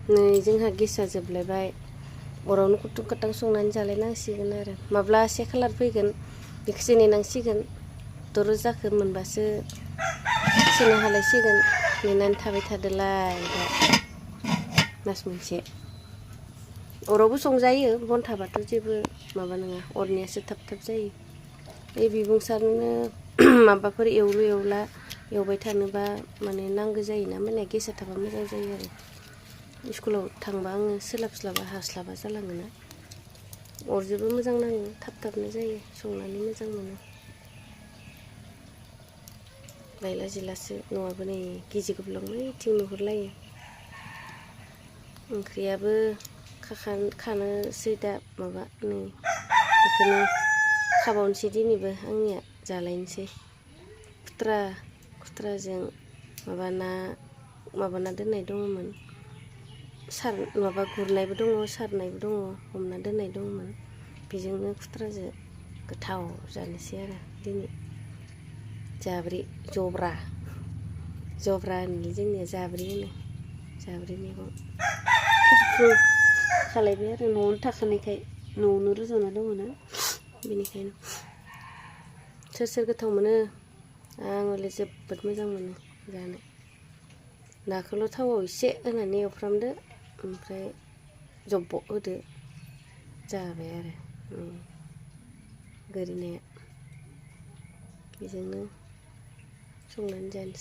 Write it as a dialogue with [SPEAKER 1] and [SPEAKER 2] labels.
[SPEAKER 1] नै जोंहा गेसा जोबलायबाय अरावनो कुटुं काटां संनानै जालायनांसिगोन आरो माब्ला से खालार फैगोन बेखौसो नेनांसिगोन 6 रोजाखौ मोनबासो सोनो हालायसिगोन नेनानै थाबाय थादोलाय दा मास मोनसे अरावबो संजायो बन थाबाथ' जेबो माबा नङा अरनियासो थाब थाब जायो बे बिबुंसारनो माबाफोर एवलु एवला एवबाय थानोबा माने नांगौ जायोना माने गेसा थाबा मोजां जायो आरो स्कुलाव थांबा आङो सोलाबस्लाबा हास्लाबा जालाङोना अरजोंबो मोजां नाङो थाब थाबनो जायो संनानै मोजां मोनो लायला जिलासो नङाबा नै गिजि गब्लं नुहुरलायो ओंख्रियाबो खानोसै दा माबा नै बेखौनो खाबावनोसै दिनैबो आंनिया जालायनोसै खुथ्राजों माबाना दोननाय दङमोन माबा गुरनायबो दङ सारनायबो दङ हमना दोननाय दङमोन बेजोंनो खुथ्राजों गोथाव जानोसै आरो दिनै जाब्रि जब्रा होनो जोंनिया जाब्रि होनो जाब्रि मैगं खालायबाय आरो न'आवनो थाखानायखाय न'आवनो रज'ना दङना बेनिखायनो सोर गोथाव मोनो आं हले जोबोद मोजां मोनो जानो नाखौल' थावआव एसे होनानै एवफ्रामदो ओमफ्राय जब्ब' होदो जाबाय आरो गोरि नाया बेजोंनो संनानै जानोसै